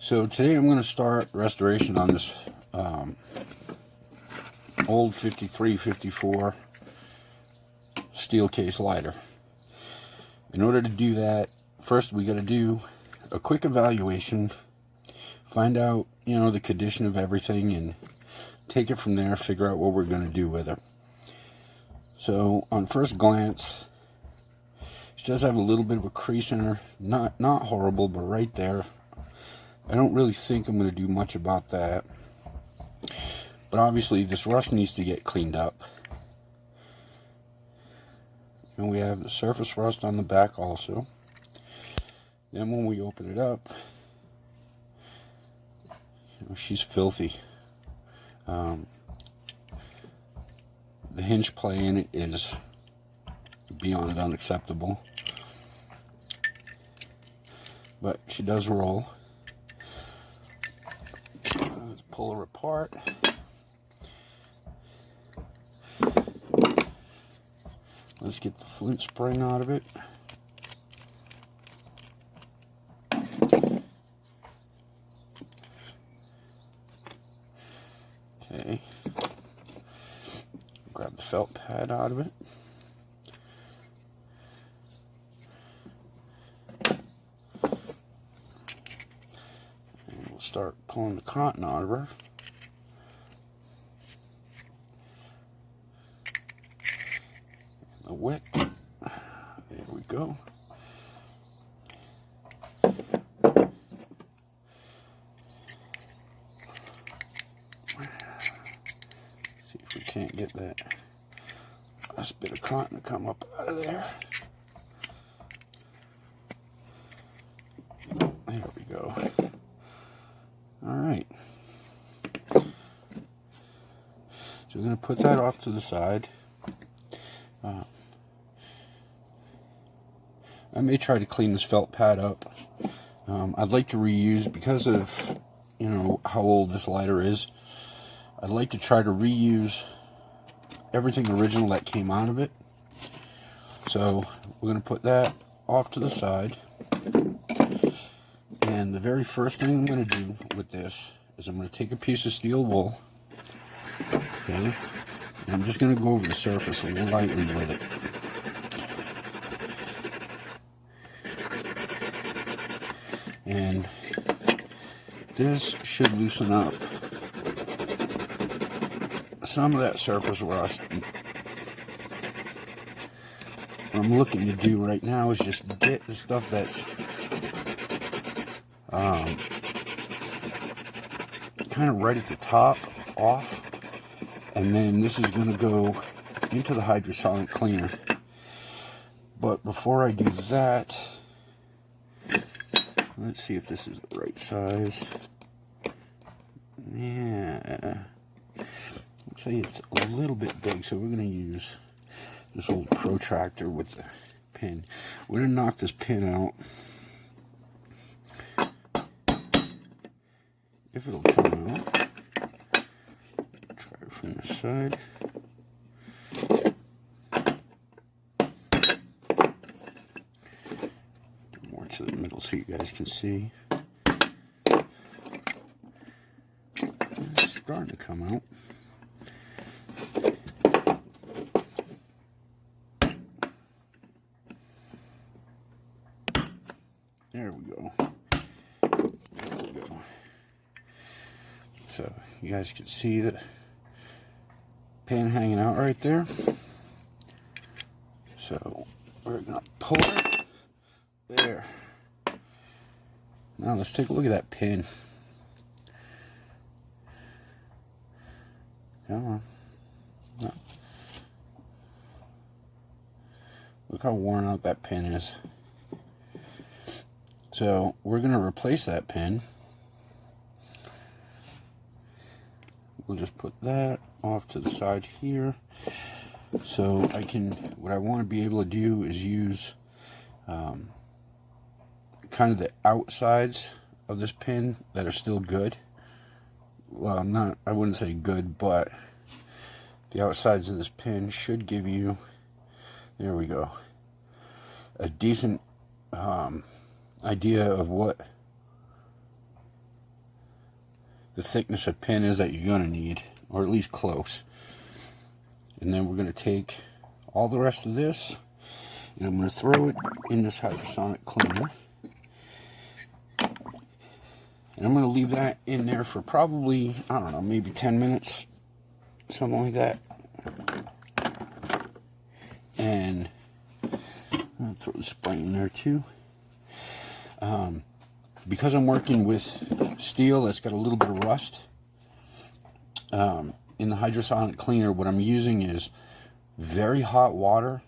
So today I'm going to start restoration on this old 53-54 steel case lighter. In order to do that, first we got to do a quick evaluation, find out, the condition of everything, and take it from there, figure out what we're going to do with it. So on first glance, she does have a little bit of a crease in her, not horrible, but right there. I don't really think I'm going to do much about that. But obviously this rust needs to get cleaned up. And we have the surface rust on the back also. Then when we open it up, she's filthy. The hinge play in it is beyond unacceptable. But she does roll. Let's pull her apart. Let's get the flint spring out of it. Okay. Grab the felt pad out of it. And we'll start pulling the cotton out of her. The wick. There we go. See if we can't get that last bit of cotton to come up out of there. There we go. Alright. So we're going to put that off to the side. I may try to clean this felt pad up. I'd like to reuse, because of how old this lighter is, I'd like to try to reuse everything original that came out of it. So we're going to put that off to the side. And the very first thing I'm going to do with this is I'm going to take a piece of steel wool. Okay. And I'm just going to go over the surface a little lightly with it. And this should loosen up some of that surface rust. What I'm looking to do right now is just get the stuff that's kind of right at the top off, and then this is going to go into the hydrosolvent cleaner. But before I do that, let's see if this is the right size. Yeah, looks like it's a little bit big, so we're going to use this old protractor with the pin. We're going to knock this pin out. If it'll come out. Try it from this side. More to the middle so you guys can see. It's starting to come out. There we go. There we go. So you guys can see the pin hanging out right there. So we're gonna pull it there. Now let's take a look at that pin. Come on. No. Look how worn out that pin is. So we're going to replace that pin. We'll just put that off to the side here. So what I want to be able to do is use kind of the outsides of this pin that are still good. Well, I wouldn't say good, but the outsides of this pin should give you, there we go, a decent idea of what the thickness of pin is that you're going to need, or at least close. And then we're going to take all the rest of this, and I'm going to throw it in this hydrosonic cleaner. And I'm going to leave that in there for probably, I don't know, maybe 10 minutes, something like that. And I'm going to throw the spray in there too. Because I'm working with steel that's got a little bit of rust, in the hydrosonic cleaner, what I'm using is very hot water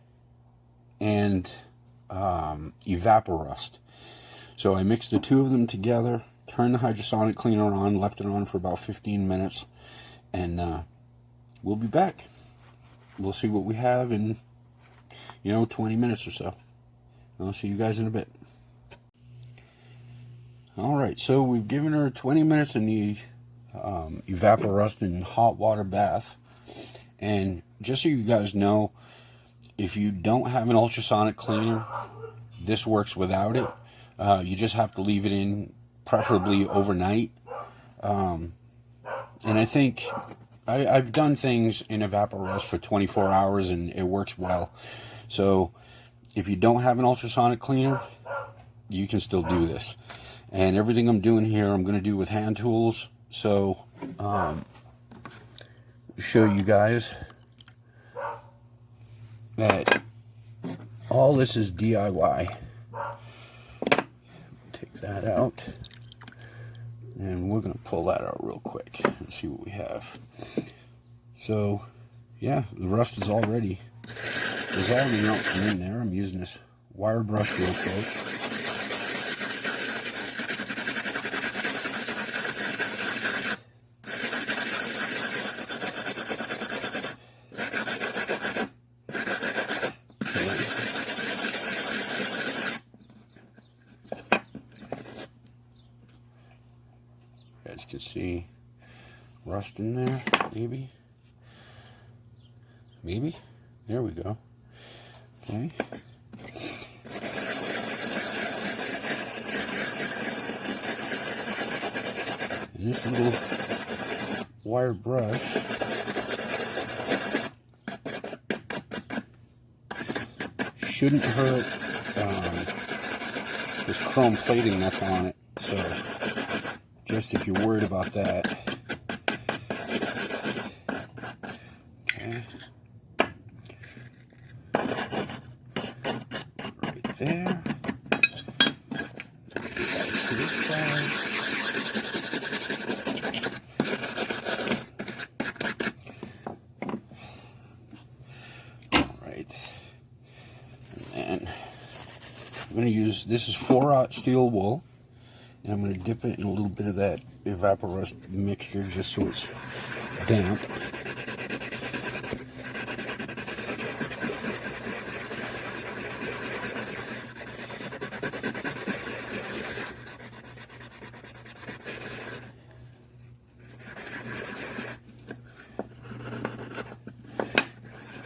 and Evaporust. So I mixed the two of them together, turned the hydrosonic cleaner on, left it on for about 15 minutes, and we'll be back. We'll see what we have in, 20 minutes or so. I'll see you guys in a bit. Alright, so we've given her 20 minutes in the Evaporust and hot water bath. And just so you guys know, if you don't have an ultrasonic cleaner, this works without it. You just have to leave it in, preferably overnight. And I think I've done things in Evaporust for 24 hours and it works well. So if you don't have an ultrasonic cleaner, you can still do this. And everything I'm doing here, I'm going to do with hand tools. So, show you guys that all this is DIY. Take that out. And we're going to pull that out real quick and see what we have. So, yeah, the rust is already, there's already melting in there. I'm using this wire brush real quick. You guys can see rust in there, maybe. There we go. Okay. And this little wire brush shouldn't hurt this chrome plating that's on it. So, just if you're worried about that. Okay. Right there. To this side. Alright. And I'm going to use, this is 4/0 steel wool. And I'm going to dip it in a little bit of that Evaporust mixture just so it's damp.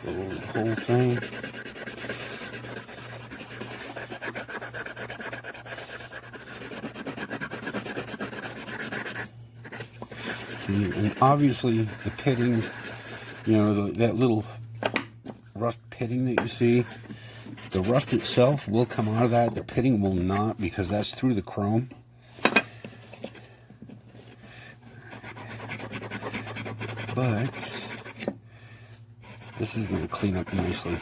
The whole thing. And obviously the pitting, that little rust pitting that you see, the rust itself will come out of that. The pitting will not, because that's through the chrome. But this is going to clean up nicely.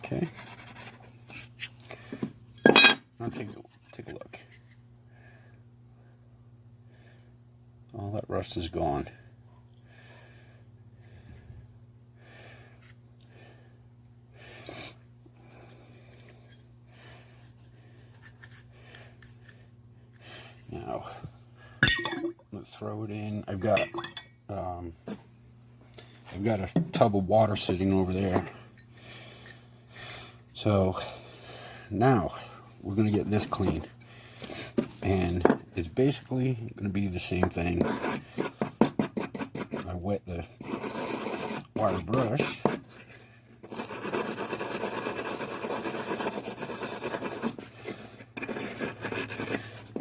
Okay. Now take a look. All that rust is gone. Now let's throw it in. I've got a tub of water sitting over there. So now we're going to get this clean, and it's basically going to be the same thing. wet the wire brush.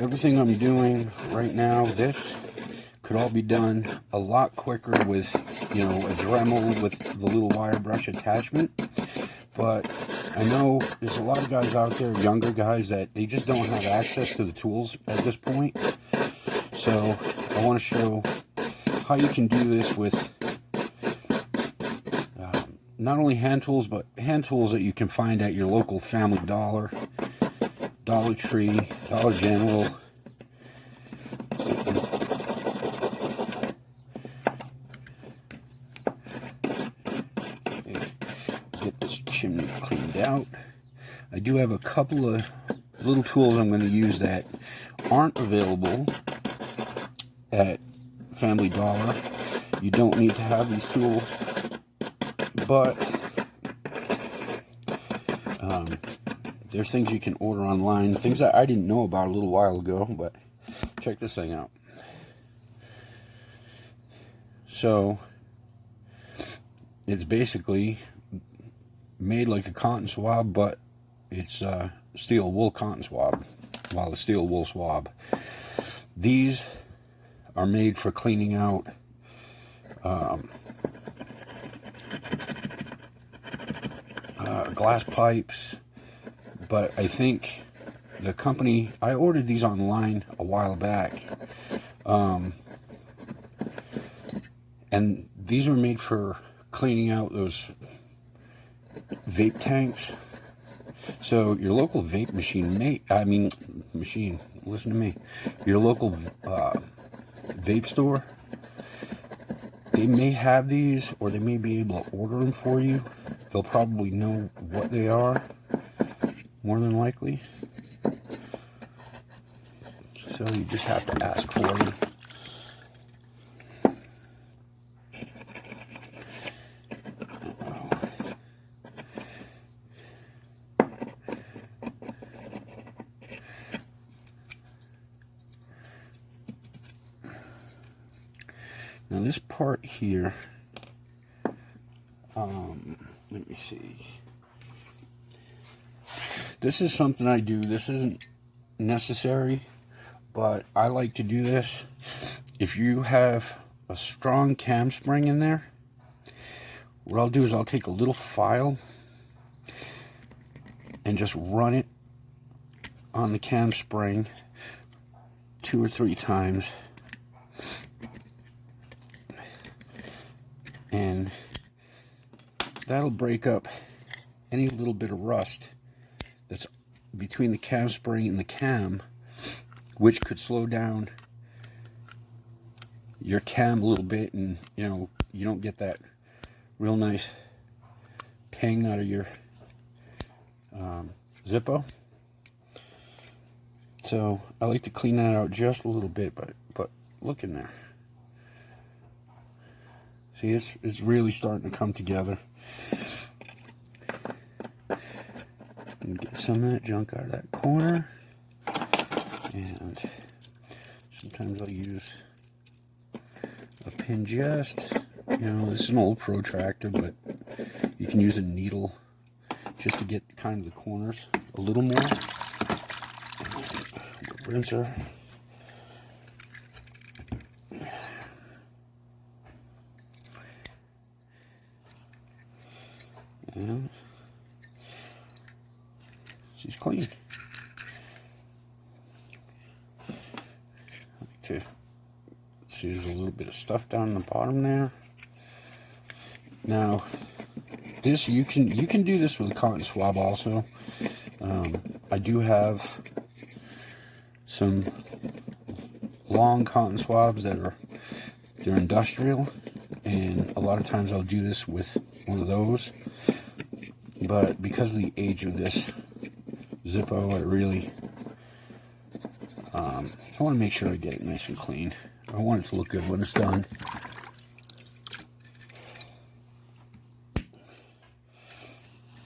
Everything I'm doing right now, this could all be done a lot quicker with, you know, a Dremel with the little wire brush attachment. But I know there's a lot of guys out there, younger guys, that they just don't have access to the tools at this point. So I want to show how you can do this with not only hand tools, but hand tools that you can find at your local Family Dollar, Dollar Tree, Dollar General. Get this chimney cleaned out. I do have a couple of little tools I'm going to use that aren't available at Family Dollar. You don't need to have these tools, but there's things you can order online, things that I didn't know about a little while ago. But check this thing out. So it's basically made like a cotton swab, but it's steel wool cotton swab. Well, the steel wool swab. These are made for cleaning out glass pipes, but I think the company, I ordered these online a while back, and these were made for cleaning out those vape tanks. So your local vape machine listen to me, your local vape store, they may have these, or they may be able to order them for you. They'll probably know what they are, more than likely. So you just have to ask for them. Now this part here, let me see. This is something I do. This isn't necessary, but I like to do this. If you have a strong cam spring in there, what I'll do is I'll take a little file and just run it on the cam spring 2 or 3 times. And that'll break up any little bit of rust that's between the cam spring and the cam, which could slow down your cam a little bit, and you know, you don't get that real nice ping out of your Zippo. So I like to clean that out just a little bit, but look in there. See, it's really starting to come together. And get some of that junk out of that corner. And sometimes I'll use a pin jest. You know, this is an old protractor, but you can use a needle just to get kind of the corners a little more. Rinser. And she's clean. Like to see, there's a little bit of stuff down in the bottom there. Now, this you can do this with a cotton swab also. I do have some long cotton swabs they're industrial, and a lot of times I'll do this with one of those. But because of the age of this Zippo, I really I want to make sure I get it nice and clean. I want it to look good when it's done.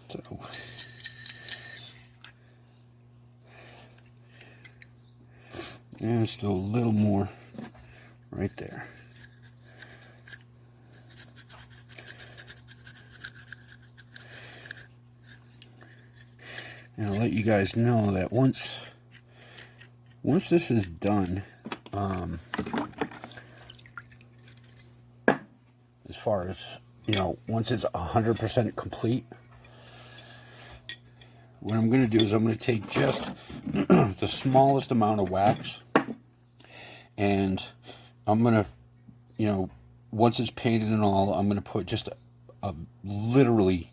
So and still a little more right there. And I'll let you guys know that once this is done, as far as, once it's 100% complete, what I'm going to do is I'm going to take just the smallest amount of wax, and I'm going to, once it's painted and all, I'm going to put just a literally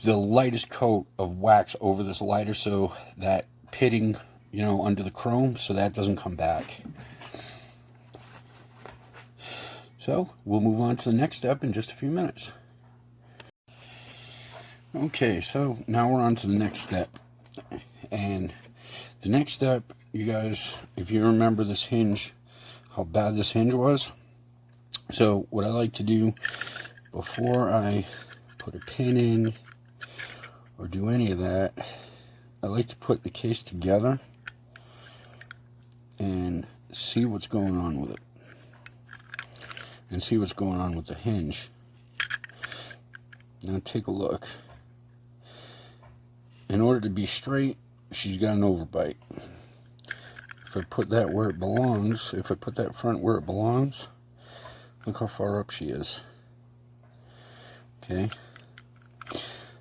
the lightest coat of wax over this lighter, so that pitting, under the chrome, so that doesn't come back. So we'll move on to the next step in just a few minutes. Okay, so now we're on to the next step. And the next step, you guys, if you remember this hinge, how bad this hinge was. So what I like to do before I put a pin in or do any of that, I like to put the case together and see what's going on with it. And see what's going on with the hinge. Now take a look. In order to be straight, she's got an overbite. If I put that where it belongs, if I put that front where it belongs, look how far up she is. Okay.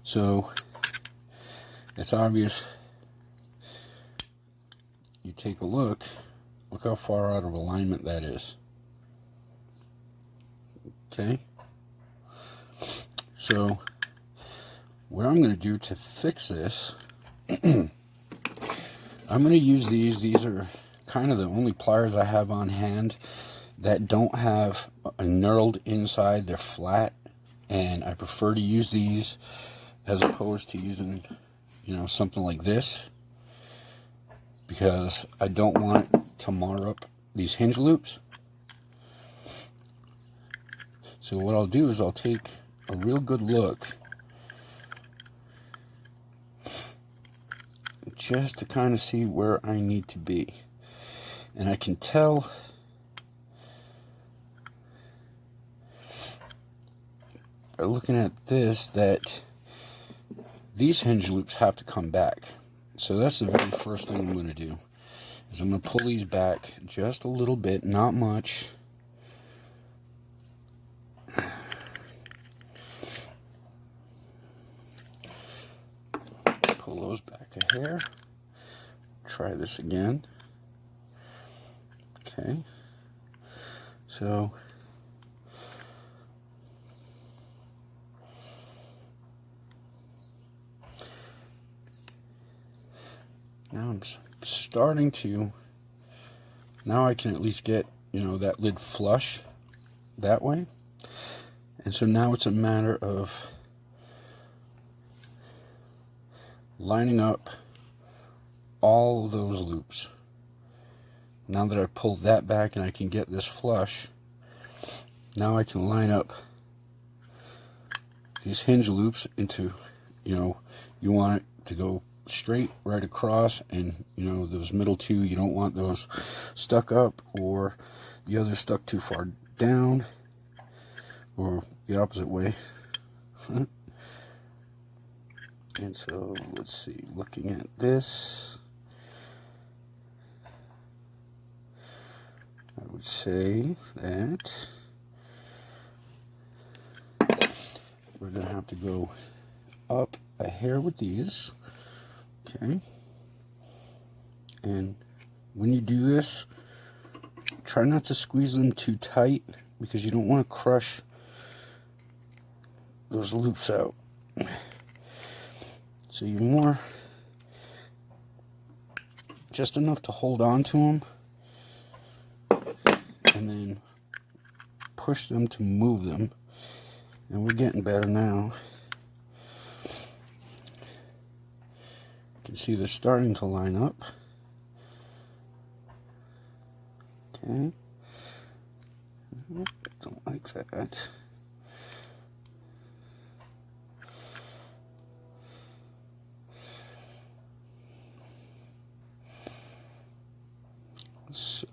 So, it's obvious. You take a look how far out of alignment that is. Okay. So, what I'm going to do to fix this, I'm going to use these. These are kind of the only pliers I have on hand that don't have a knurled inside. They're flat, and I prefer to use these as opposed to using, something like this, because I don't want it to mar up these hinge loops. So what I'll do is I'll take a real good look just to kind of see where I need to be. And I can tell by looking at this that these hinge loops have to come back. So that's the very first thing I'm going to do, is I'm going to pull these back just a little bit, not much. Pull those back a hair. Try this again. Okay. So now I'm starting to, now I can at least get, that lid flush that way. And so now it's a matter of lining up all of those loops. Now that I pulled that back and I can get this flush, now I can line up these hinge loops into, you want it to go straight right across, and those middle two, you don't want those stuck up or the other stuck too far down, or the opposite way. And so, let's see, looking at this, I would say that we're going to have to go up a hair with these. Okay. And when you do this, try not to squeeze them too tight, because you don't want to crush those loops out. So you're more, just enough to hold on to them, and then push them to move them. And we're getting better now. You can see they're starting to line up. Okay. Don't like that. So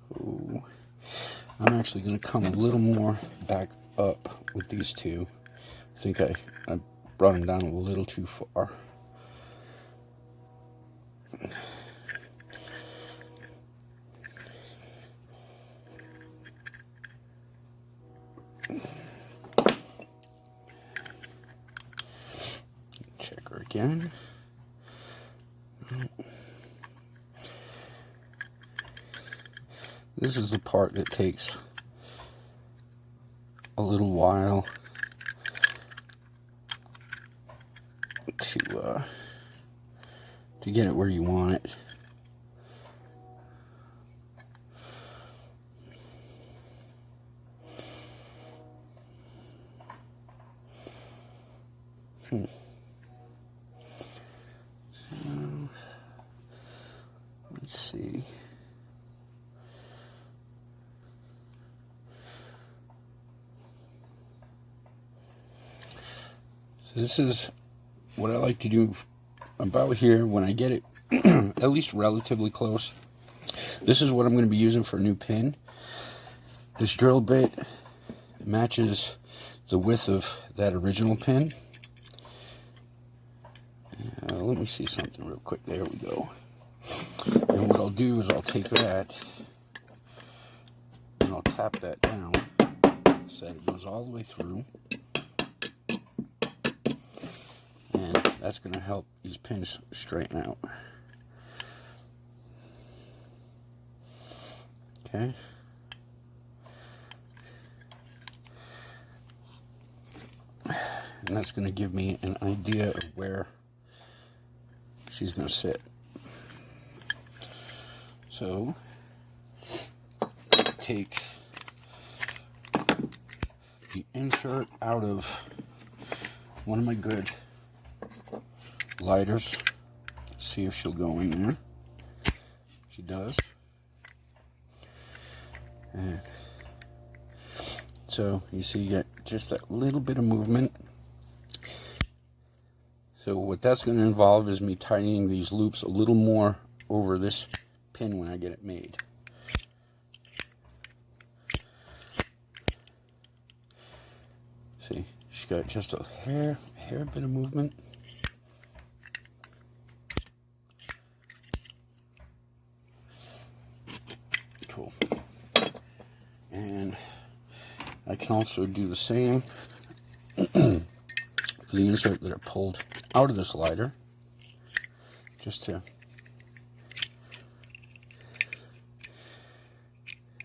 I'm actually going to come a little more back up with these two. I think I brought them down a little too far. Check her again. This is the part that takes a little while to get it where you want it. So, let's see. So this is what I like to do about here when I get it at least relatively close. This is what I'm going to be using for a new pin. This drill bit matches the width of that original pin. Let me see something real quick. There we go. And what I'll do is I'll take that and I'll tap that down so that it goes all the way through. And that's going to help these pins straighten out. Okay. And that's going to give me an idea of where she's going to sit. So, take the insert out of one of my good lighters. See if she'll go in there. She does. And so, you see you get just that little bit of movement. So what that's going to involve is me tightening these loops a little more over this pin when I get it made. See, she's got just a hair bit of movement. Cool. And I can also do the same for the insert that I pulled out of this lighter, just to,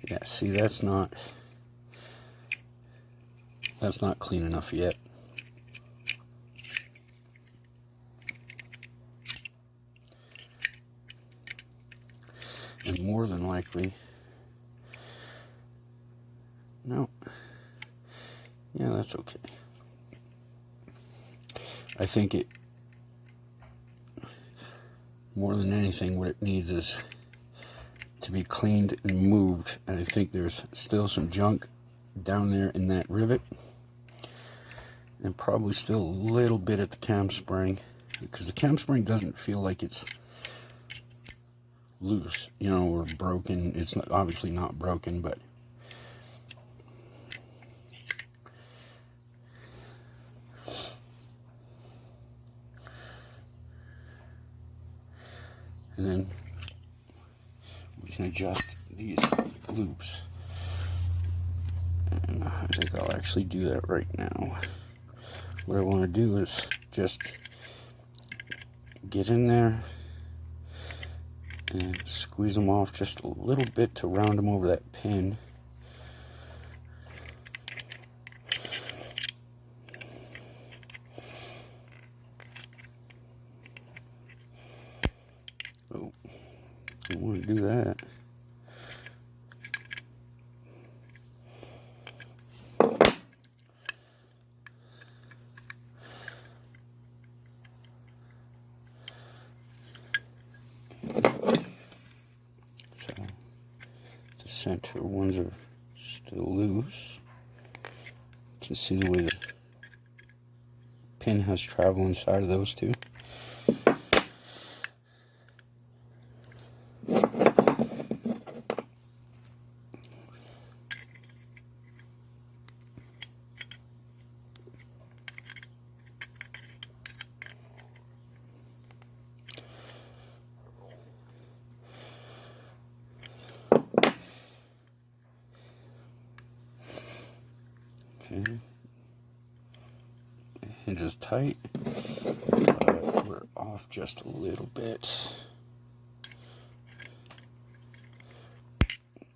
yeah, see, that's not clean enough yet. And more than likely, no, yeah, that's okay. I think it, more than anything, what it needs is to be cleaned and moved. And I think there's still some junk down there in that rivet. And probably still a little bit at the cam spring. Because the cam spring doesn't feel like it's loose, you know, or broken. It's not, obviously not broken, but and then we can adjust these loops. And I think I'll actually do that right now. What I want to do is just get in there and squeeze them off just a little bit to round them over that pin. Oh, don't want to do that. Center ones are still loose. You can see the way the pin has travel inside of those two. Okay. Hinge is tight, but we're off just a little bit.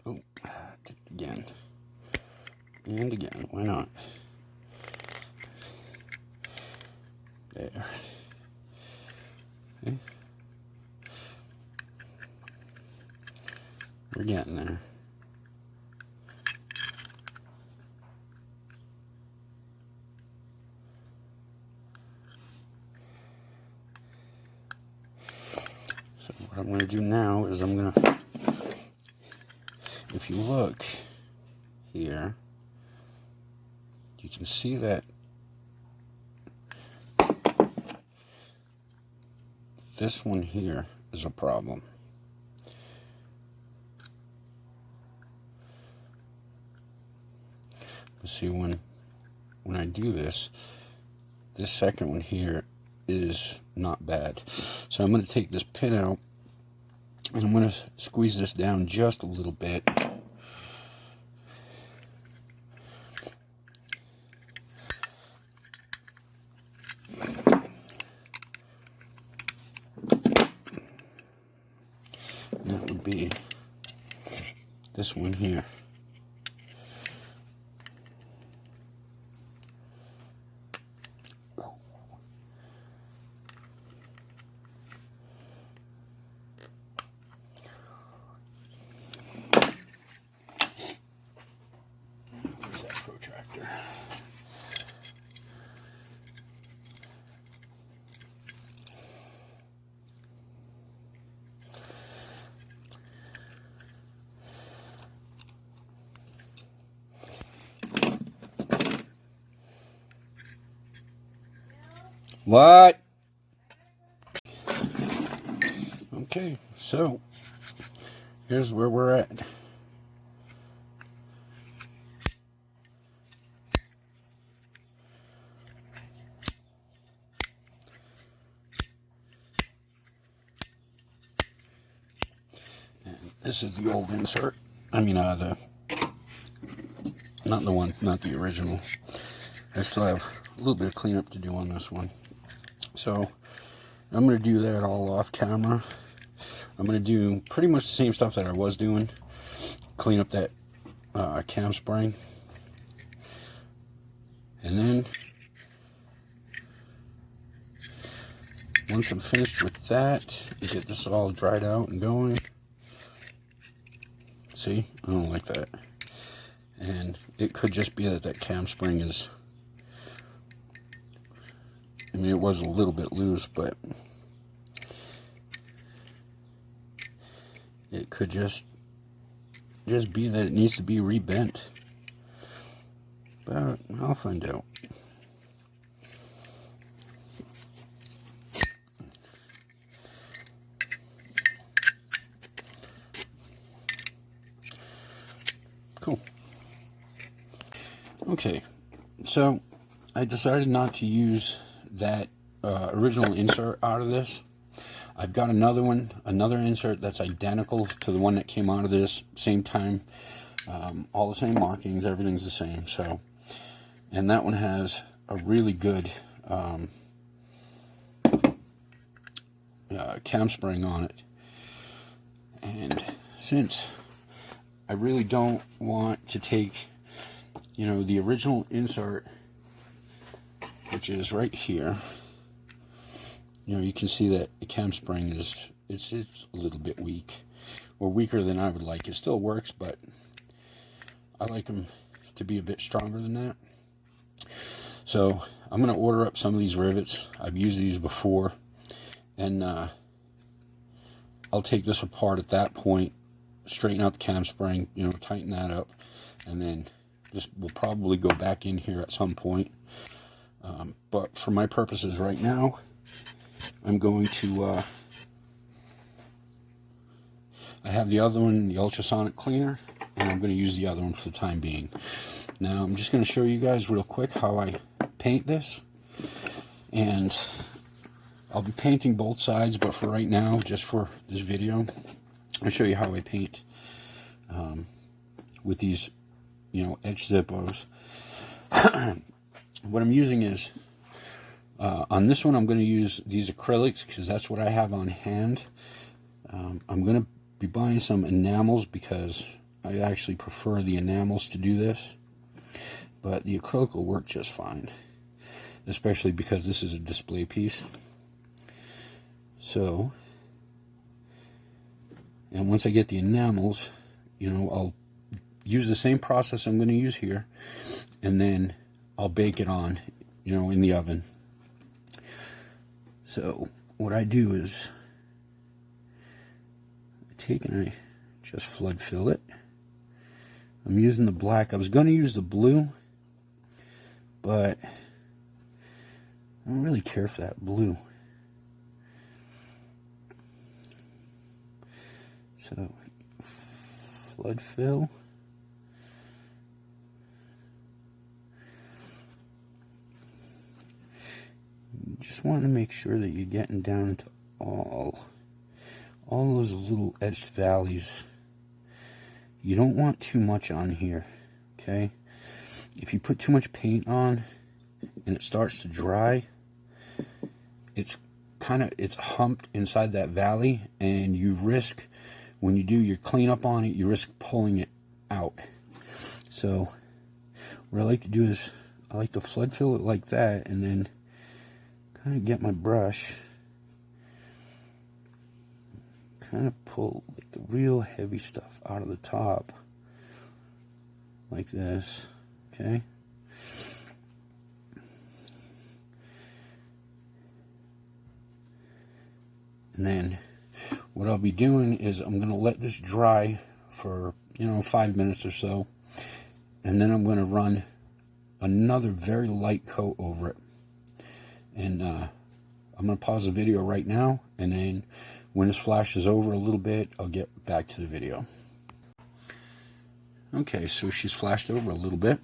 Oh, again. And again, why not? There. Okay. We're getting there. So what I'm going to do now is I'm going to, if you look here, you can see that this one here is a problem. But see, when I do this second one here is not bad. So I'm going to take this pin out and I'm going to squeeze this down just a little bit. And that would be this one here. Protractor. What? Okay, so here's where we're at. This is the old insert. I mean, not the original. I still have a little bit of cleanup to do on this one. So, I'm going to do that all off camera. I'm going to do pretty much the same stuff that I was doing. Clean up that cam spring. And then, once I'm finished with that, get this all dried out and going. See, I don't like that. And it could just be that cam spring is, I mean, it was a little bit loose, but it could just be that it needs to be rebent. But I'll find out. Cool. Okay, so I decided not to use that original insert out of this. I've got another insert that's identical to the one that came out of this, same time, all the same markings, everything's the same. So, and that one has a really good cam spring on it. And since I really don't want to take, the original insert, which is right here, you can see that the cam spring it's a little bit weak, or weaker than I would like. It still works, but I like them to be a bit stronger than that. So I'm going to order up some of these rivets. I've used these before, and I'll take this apart at that point, straighten out the cam spring, tighten that up, and then this will probably go back in here at some point. But for my purposes right now, I'm going to, I have the other one, the ultrasonic cleaner, and I'm going to use the other one for the time being. Now, I'm just going to show you guys real quick how I paint this. And I'll be painting both sides, but for right now, just for this video, I'll show you how I paint with these, edge Zippos. What I'm using is, on this one I'm going to use these acrylics because that's what I have on hand. I'm going to be buying some enamels because I actually prefer the enamels to do this. But the acrylic will work just fine, especially because this is a display piece. So, and once I get the enamels, I'll use the same process I'm going to use here, and then I'll bake it on, in the oven. So what I do is I take and I just flood fill it. I'm using the black. I was going to use the blue, but I don't really care for that blue. So flood fill. You just want to make sure that you're getting down into all those little edged valleys. You don't want too much on here, okay? If you put too much paint on and it starts to dry, it's humped inside that valley, and you risk, when you do your cleanup on it, you risk pulling it out. So what I like to do is I like to flood fill it like that, and then kind of get my brush, kind of pull like the real heavy stuff out of the top like this, okay? And then what I'll be doing is I'm going to let this dry for 5 minutes or so, and then I'm going to run another very light coat over it. And I'm going to pause the video right now, and then when this flashes over a little bit, I'll get back to the video. Okay, so she's flashed over a little bit.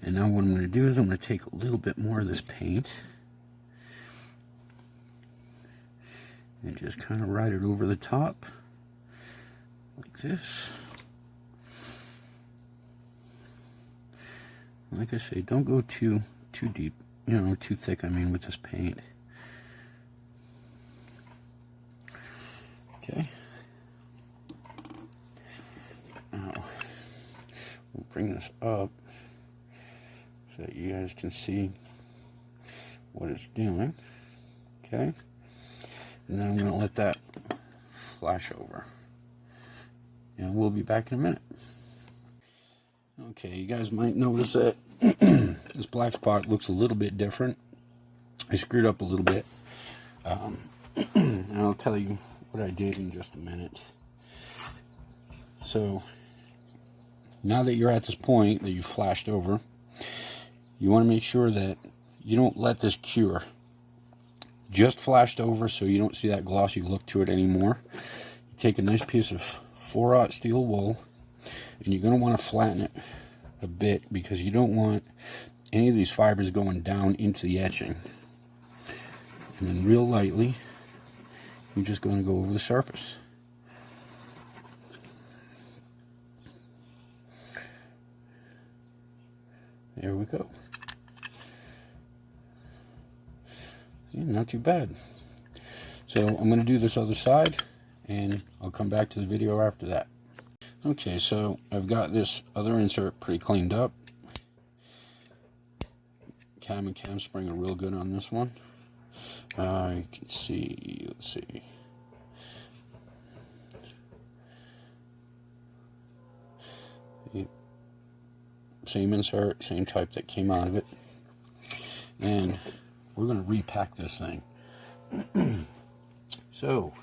And now what I'm going to do is I'm going to take a little bit more of this paint and just kind of ride it over the top like this. Like I say, don't go too deep, too thick, with this paint. Okay. Now, we'll bring this up so that you guys can see what it's doing. Okay. And then I'm going to let that flash over. And we'll be back in a minute. Okay, you guys might notice that this black spot looks a little bit different. I screwed up a little bit. And I'll tell you what I did in just a minute. So, now that you're at this point that you've flashed over, you want to make sure that you don't let this cure. Just flashed over so you don't see that glossy look to it anymore. You take a nice piece of 4/0 steel wool, and you're going to want to flatten it a bit because you don't want any of these fibers going down into the etching. And then real lightly, you're just going to go over the surface. There we go. Yeah, not too bad. So I'm going to do this other side, and I'll come back to the video after that. Okay, so I've got this other insert pretty cleaned up. Cam and cam spring are real good on this one. You can see, let's see. Same insert, same type that came out of it. And we're going to repack this thing. So,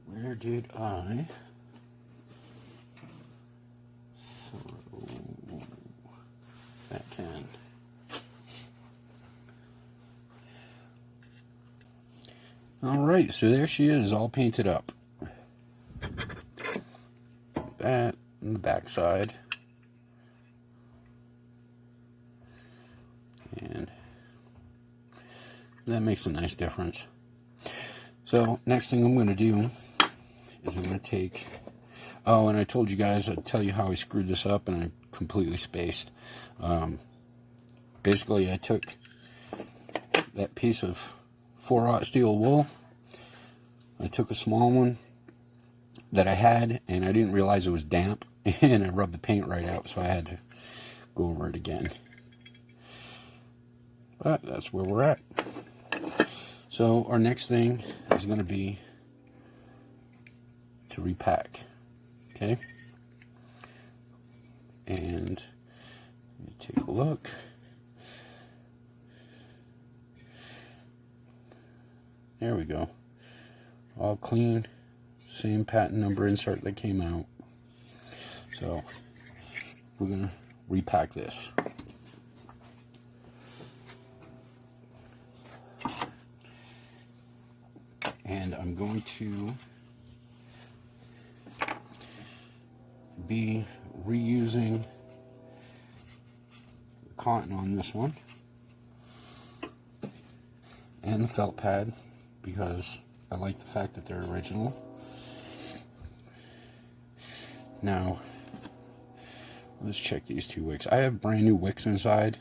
where did I throw that can? Alright, so there she is, all painted up. That on the back side. And that makes a nice difference. So next thing I'm going to do is I'm going to take Oh, and I told you guys I'd tell you how I screwed this up, and I completely spaced. Basically, I took that piece of 4/0 steel wool. I took a small one that I had, and I didn't realize it was damp, and I rubbed the paint right out, so I had to go over it again. But that's where we're at. So our next thing is going to be to repack. Okay? And let me take a look. There we go. All clean. Same patent number insert that came out. So we're going to repack this. And I'm going to be reusing the cotton on this one and the felt pad because I like the fact that they're original. Now let's check these two wicks. I have brand new wicks inside,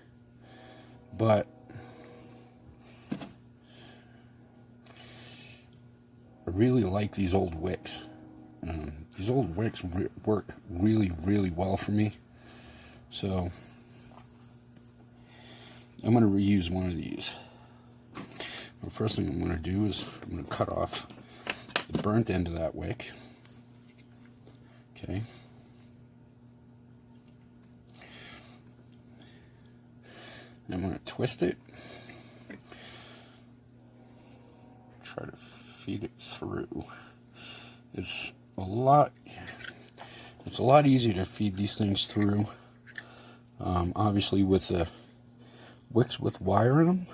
but I really like these old wicks. These old wicks work really, really well for me. So I'm going to reuse one of these. The first thing I'm going to do is I'm going to cut off the burnt end of that wick. Okay. I'm going to twist it. Try to feed it through. It's a lot easier to feed these things through. Obviously with the wicks with wire in them.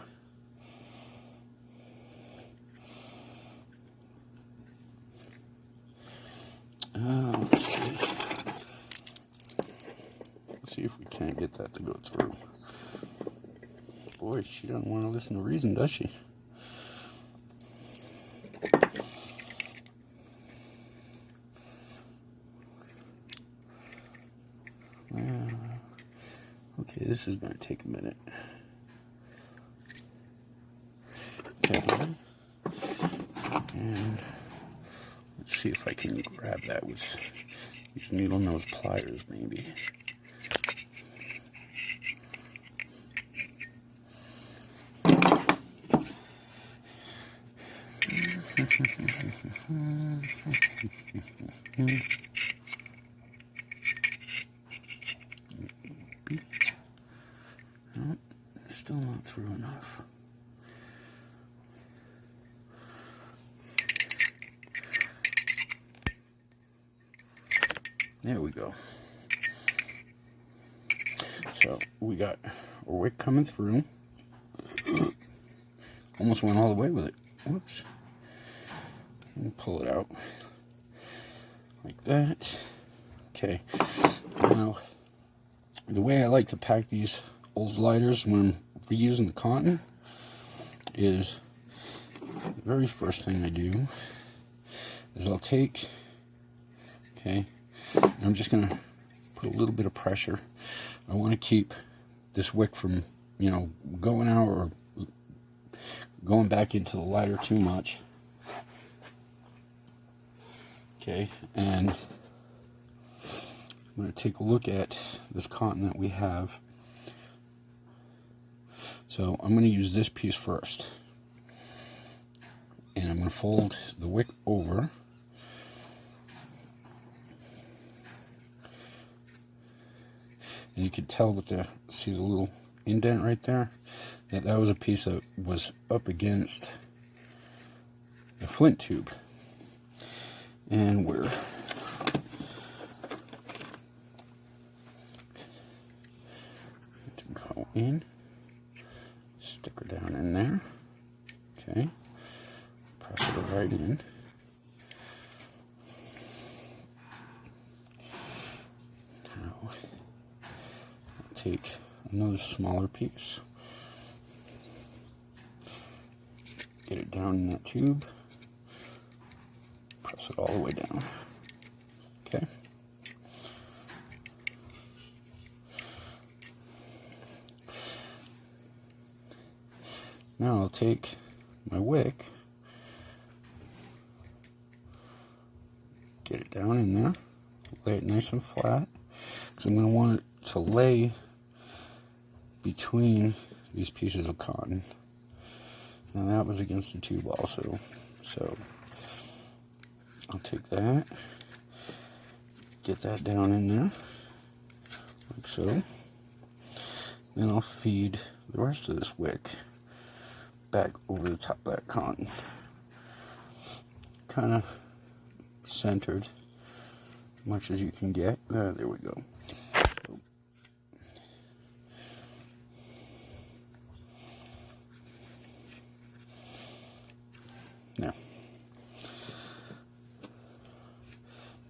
Let's see if we can't get that to go through. Boy, she doesn't want to listen to reason, does she? Okay, this is going to take a minute. Okay. And let's see if I can grab that with these needle nose pliers, maybe. No, still not through enough. There we go. So we got our wick coming through. Almost went all the way with it. Whoops. And pull it out like that. Okay. Now, the way I like to pack these old lighters when I'm reusing the cotton is the very first thing I do is I'll take, okay, and I'm just going to put a little bit of pressure. I want to keep this wick from, you know, going out or going back into the lighter too much. Okay, and I'm going to take a look at this cotton that we have. So I'm going to use this piece first. And I'm going to fold the wick over. And you can tell with the, see the little indent right there? That was a piece that was up against the flint tube. And we're to go in, stick her down in there, okay, press it right in. Now, I'll take another smaller piece, get it down in that tube, press it all the way down. Okay. Now I'll take my wick, get it down in there, lay it nice and flat, because I'm going to want it to lay between these pieces of cotton. Now that was against the tube also, so I'll take that, get that down in there, like so. Then I'll feed the rest of this wick back over the top of that cotton. Kind of centered, as much as you can get. There we go. Now,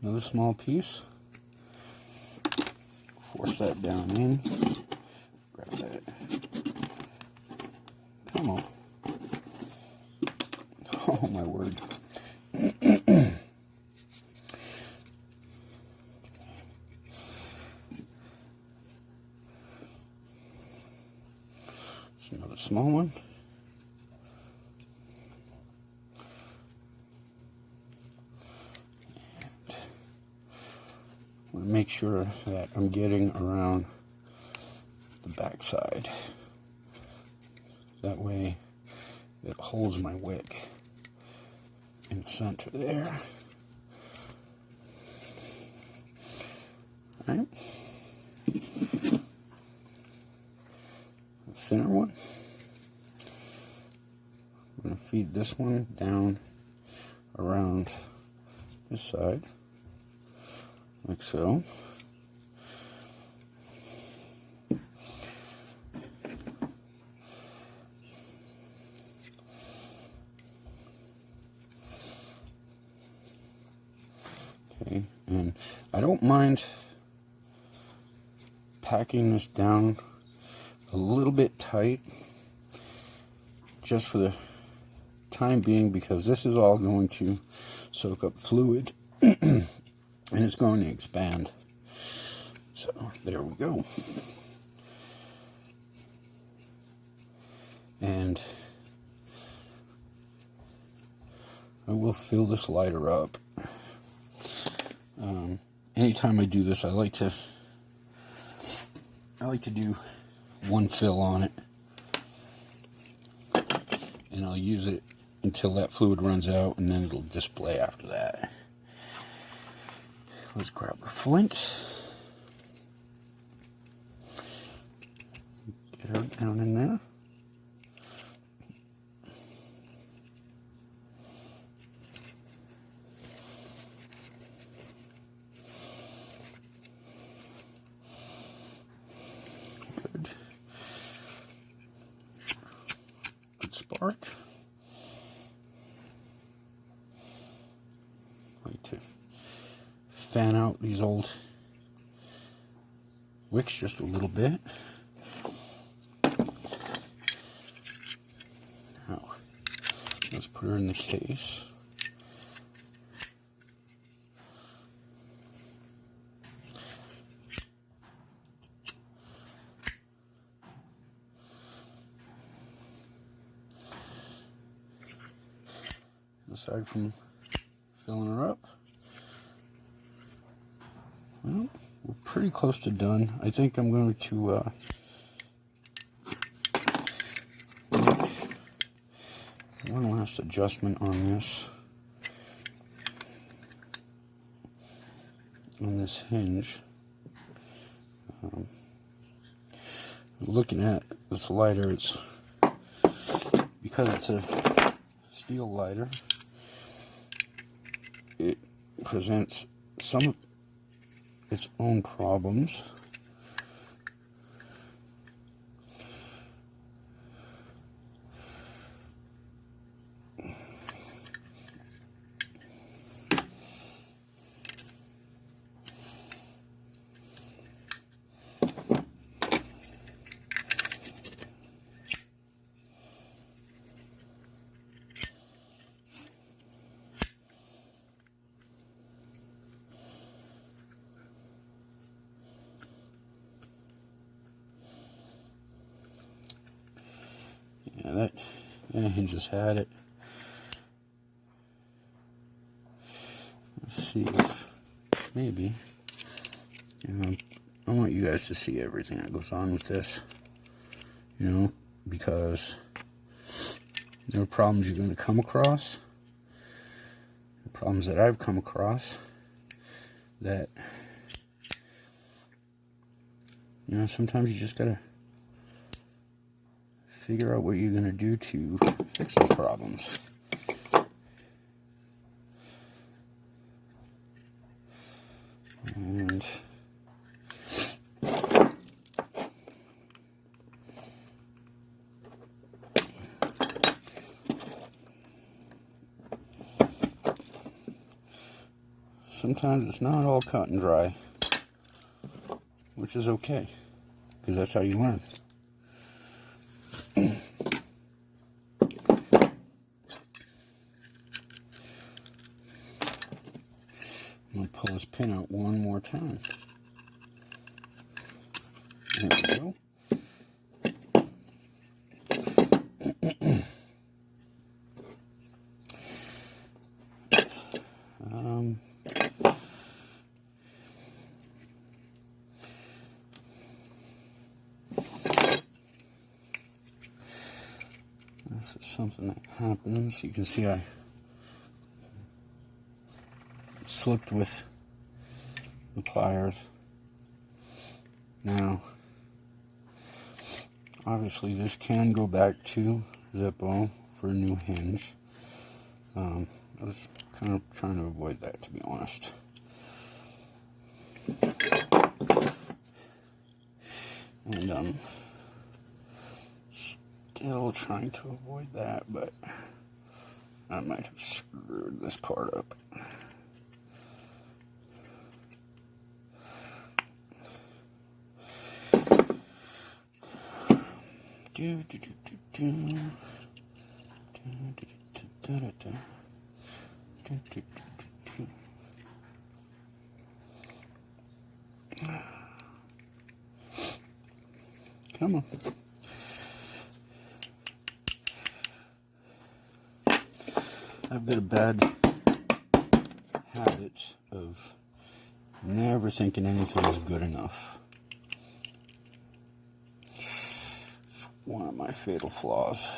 another small piece. Force that down in. Grab that. Come on. Oh my word. It's another small one. Make sure that I'm getting around the back side. That way it holds my wick in the center there. All right. The center one. I'm going to feed this one down around this side. Like so. Okay, and I don't mind packing this down a little bit tight just for the time being, because this is all going to soak up fluid. And it's going to expand. So, there we go. And I will fill this lighter up. Anytime I do this, I like to do one fill on it. And I'll use it until that fluid runs out, and then it'll display after that. Let's grab our flint. Get her down in there. Good. Good spark. Like to fan out these old wicks just a little bit. Now, let's put her in the case. Aside from filling her up, well, we're pretty close to done. I think I'm going to make one last adjustment on this, on this hinge. Looking at this lighter, it's because it's a steel lighter, it presents some of its own problems. Yeah, he just had it. Let's see if maybe, you know, I want you guys to see everything that goes on with this, you know, because there are problems you're going to come across, the problems that I've come across, that, you know, sometimes you just got to figure out what you're going to do to fix those problems. And sometimes it's not all cut and dry, which is okay, because that's how you learn. I'm going to pull this pin out one more time. There we go. This is something that happens. You can see I slipped with the pliers. Now, obviously this can go back to Zippo for a new hinge. I was kind of trying to avoid that, to be honest. And still trying to avoid that, but I might have screwed this part up. Come on. I've got a bad habit of never thinking anything is good enough. It's one of my fatal flaws.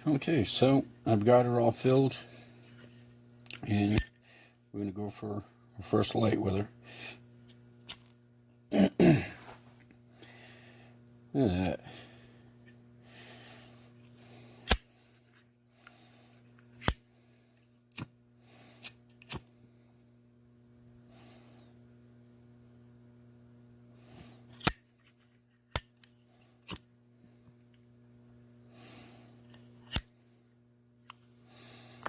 Okay, so I've got her all filled, and we're going to go for our first light with her. Look at that.